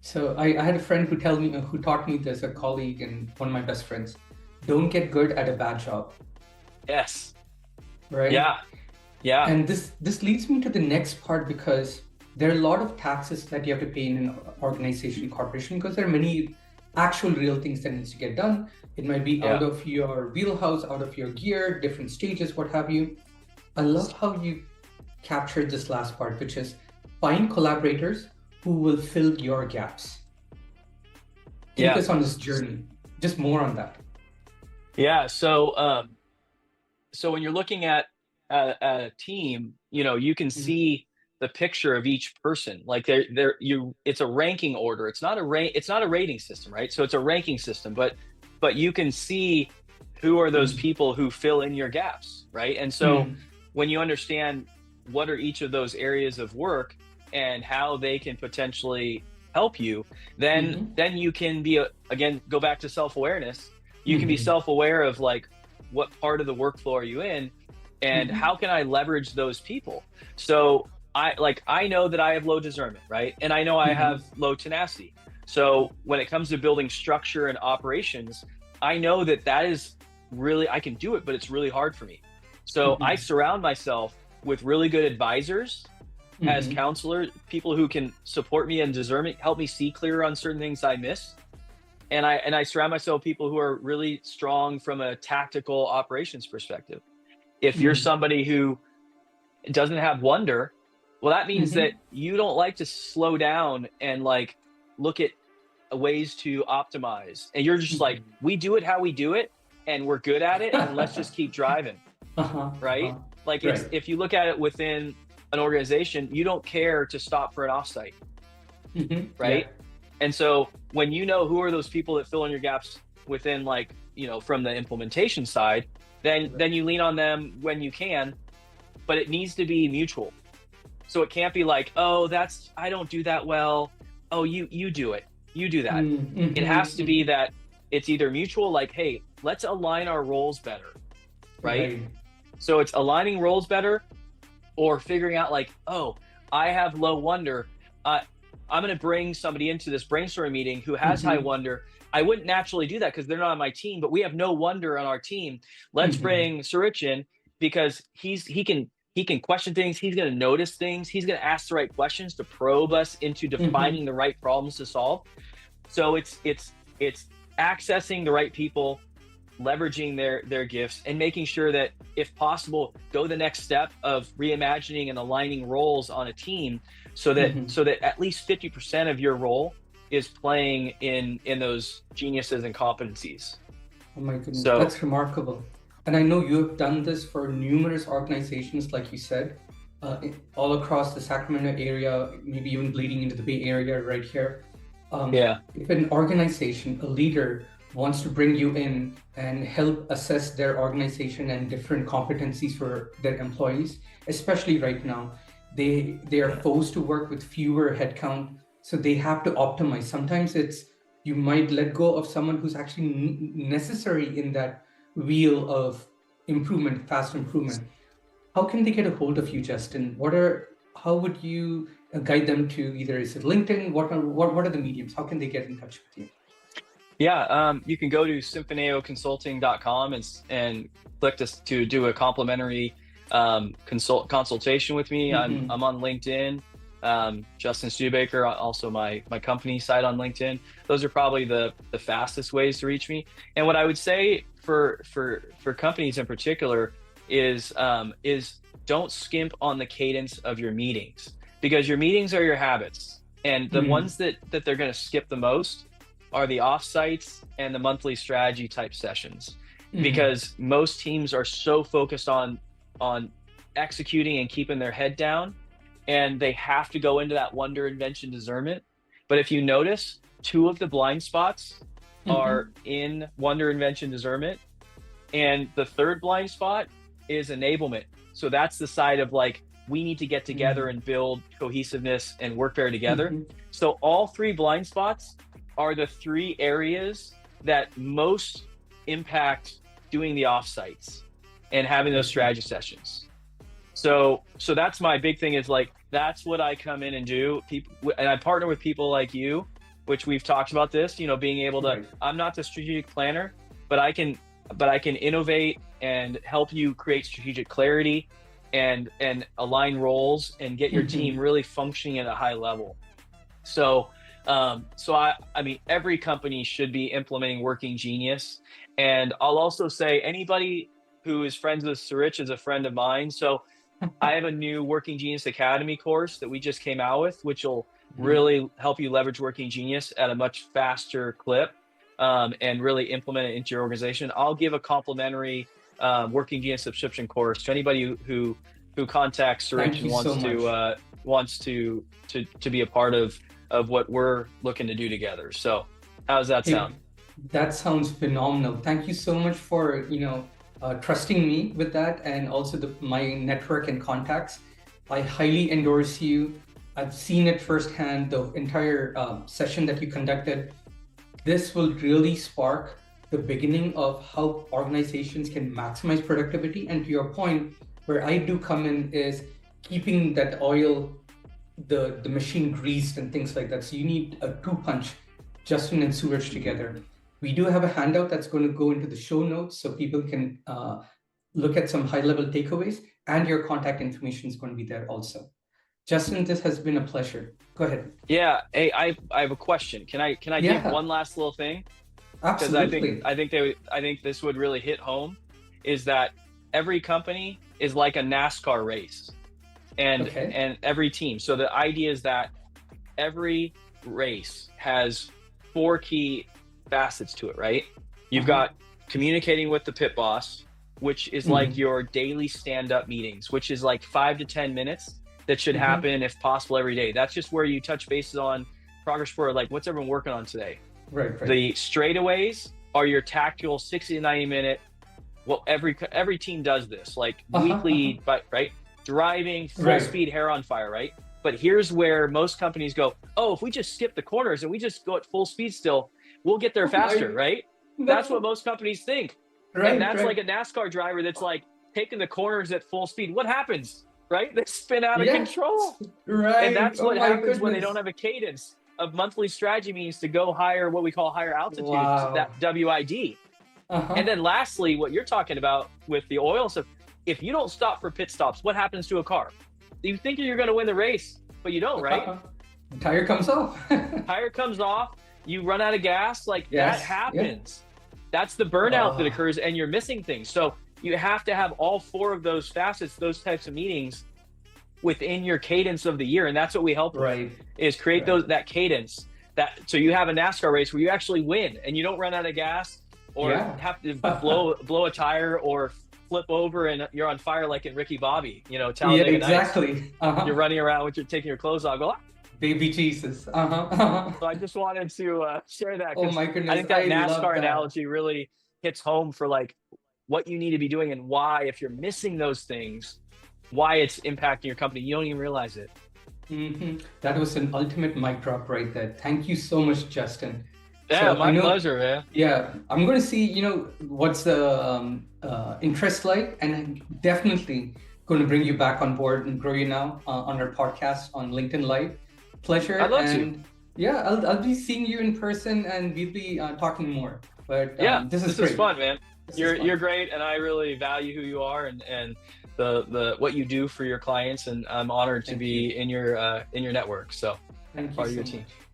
So I had a friend who taught me this, a colleague and one of my best friends. Don't get good at a bad job, Yes. right? Yeah. Yeah. And this leads me to the next part because there are a lot of taxes that you have to pay in an organization, corporation, because there are many actual real things that needs to get done. It might be out Yeah. of your wheelhouse, out of your gear, different stages, what have you. I love how you captured this last part, which is find collaborators who will fill your gaps. Take Yeah. us on this journey. Just more on that. Yeah. So when you're looking at a team, you can Mhm. see the picture of each person. Like it's a ranking order. It's not a rating system, right? So it's a ranking system, but you can see who are those Mhm. people who fill in your gaps, right? And so Mhm. when you understand what are each of those areas of work and how they can potentially help you, Mhm. then you can be again, go back to self-awareness. You can be Mhm. self-aware of like what part of the workflow are you in and Mhm. how can I leverage those people. So I know that I have low discernment, right? And I know I have Mhm. low tenacity. So when it comes to building structure and operations, I know that is really, I can do it, but it's really hard for me. So I Mhm. surround myself with really good advisors as Mhm. counselors, people who can support me and discernment, help me see clearer on certain things I miss. And I surround myself with people who are really strong from a tactical operations perspective. If you're Mhm. somebody who doesn't have wonder, well, that means that Mhm. you don't like to slow down and like look at ways to optimize. And you're just like, Mhm. we do it how we do it, and we're good at it, and let's just keep driving, Uh-huh. right? Uh-huh. Like it's Right. if you look at it within an organization, you don't care to stop for an offsite, right? Yeah. And so when you know who are those people that fill in your gaps within like, from the implementation side, then Right. you lean on them when you can, but it needs to be mutual. So it can't be like, oh, that's I don't do that well. Oh, you do it. You do that. It has to be Mhm. that it's either mutual, like, hey, let's align our roles better, right? Right. So it's aligning roles better or figuring out like, oh, I have low wonder. Uh, I'm going to bring somebody into this brainstorming meeting who has high Mhm. wonder. I wouldn't naturally do that because they're not on my team, but we have no wonder on our team. Let's Mhm. bring Surich in because he can question things. He's going to notice things. He's going to ask the right questions to probe us into defining Mhm. the right problems to solve. So it's accessing the right people, leveraging their gifts, and making sure that if possible go the next step of reimagining and aligning roles on a team Mhm. so that at least 50% of your role is playing in those geniuses and competencies. Oh my goodness, So that's remarkable. And I know you have done this for numerous organizations, like you said, all across the Sacramento area, maybe even bleeding into the Bay Area right here. yeah. If an organization, a leader, wants to bring you in and help assess their organization and different competencies for their employees, especially right now, they are forced to work with fewer headcount, so they have to optimize. Sometimes it's you might let go of someone who's actually necessary in that wheel of improvement, fast improvement. How can they get a hold of you, Justin? How would you guide them to either is it LinkedIn? What are the mediums? How can they get in touch with you? Yeah, you can go to symphoneoconsulting.com and click to do a complimentary consultation with me. I'm Mm-hmm. on LinkedIn. Justin Studebaker, also my company site on LinkedIn. Those are probably the fastest ways to reach me. And what I would say for companies in particular is don't skimp on the cadence of your meetings, because your meetings are your habits, and the Mm-hmm. ones that they're going to skip the most are the offsites and the monthly strategy type sessions, Mm-hmm. because most teams are so focused on executing and keeping their head down, and they have to go into that wonder, invention, discernment. But if you notice, two of the blind spots are Mm-hmm. in wonder, invention, discernment, and the third blind spot is enablement. So that's the side of like, we need to get together and build cohesiveness and work better together. Mm-hmm. So all three blind spots are the three areas that most impact doing the offsites and having those Okay. strategy sessions. So that's my big thing, is like, that's what I come in and do. People, and I partner with people like you which we've talked about this, being able to, Right. I'm not the strategic planner, but I can innovate and help you create strategic clarity and align roles and get your team really functioning at a high level. So, I mean, every company should be implementing Working Genius. And I'll also say anybody who is friends with Sarich is a friend of mine. So I have a new Working Genius Academy course that we just came out with, which will really help you leverage Working Genius at a much faster clip, and really implement it into your organization. I'll give a complimentary Working Genius subscription course to anybody who contacts Sarich Thank and you so much. wants to be a part of what we're looking to do together. So how does that Hey, sound? that sounds phenomenal. Thank you so much for, trusting me with that, and also my network and contacts. I highly endorse you. I've seen it firsthand, the entire session that you conducted. This will really spark the beginning of how organizations can maximize productivity. And to your point, where I do come in is keeping that oil, the machine greased and things like that. So you need a two-punch, Justin and Suraj together. We do have a handout that's going to go into the show notes so people can look at some high-level takeaways, and your contact information is going to be there also. Justin, this has been a pleasure. Go ahead. Yeah. Hey, I have a question. Can I give Yeah, one last little thing? Because absolutely. I think this would really hit home, is that every company is like a NASCAR race, Okay. and every team. So the idea is that every race has four key facets to it, right? You've Uh-huh. got communicating with the pit boss, which is like Mm-hmm. your daily stand-up meetings, which is like 5 to 10 minutes that should Mm-hmm. happen if possible every day. That's just where you touch bases on progress for, like, what's everyone working on today. Right, right. The straightaways are your tactical 60 to 90 minute. Well, every team does this, like Uh-huh, uh-huh. weekly, but right, driving full Right. speed, hair on fire, right? But here's where most companies go, oh, if we just skip the corners and we just go at full speed still, we'll get there Oh faster, my, right? That's that's what most companies think. And right, that's like right. a NASCAR driver that's like taking the corners at full speed. What happens, right? They spin out of Yes, control. And right. that's Oh what my happens when they goodness. don't have a cadence of monthly strategy meetings to go higher, what we call higher altitude, that Wow. WID. And Uh-huh. then lastly, what you're talking about with the oil stuff, if you don't stop for pit stops, what happens to a car? You think you're going to win the race, but you don't, right? Uh-huh. Tire comes off. Tire comes off, you run out of gas, like that Yes. Yeah. happens. That's the burnout that Oh, occurs, and you're missing things. So you have to have all four of those facets, those types of meetings within your cadence of the year. And that's what we help with, right. is create Right. that cadence, that so you have a NASCAR race where you actually win and you don't run out of gas or Yeah. have to blow a tire or flip over and you're on fire like in Ricky Bobby, Yeah, Talladega Nights. exactly. You're Uh-huh. running around with taking your clothes off. Go, "Ah." Baby Jesus. Uh-huh. Uh-huh. So I just wanted to share that Oh because my I goodness. think that I love NASCAR that. analogy really hits home for like what you need to be doing and why, if you're missing those things, why it's impacting your company. You don't even realize it. That was an ultimate mic drop right there. Thank you so much, Justin. Yeah, So I my know, pleasure, man. yeah, I'm going to see, what's the interest like, and I'm definitely going to bring you back on board and grow you now on our podcast on LinkedIn Live. I'd Pleasure. love to. And yeah, I'll be seeing you in person and we'll be talking more. But Yeah, this is this is great. fun, man. This is You're fun. great, and I really value who you are and the what you do for your clients, and I'm honored to Thank you. be in your network. So Thank you part of so your team. much.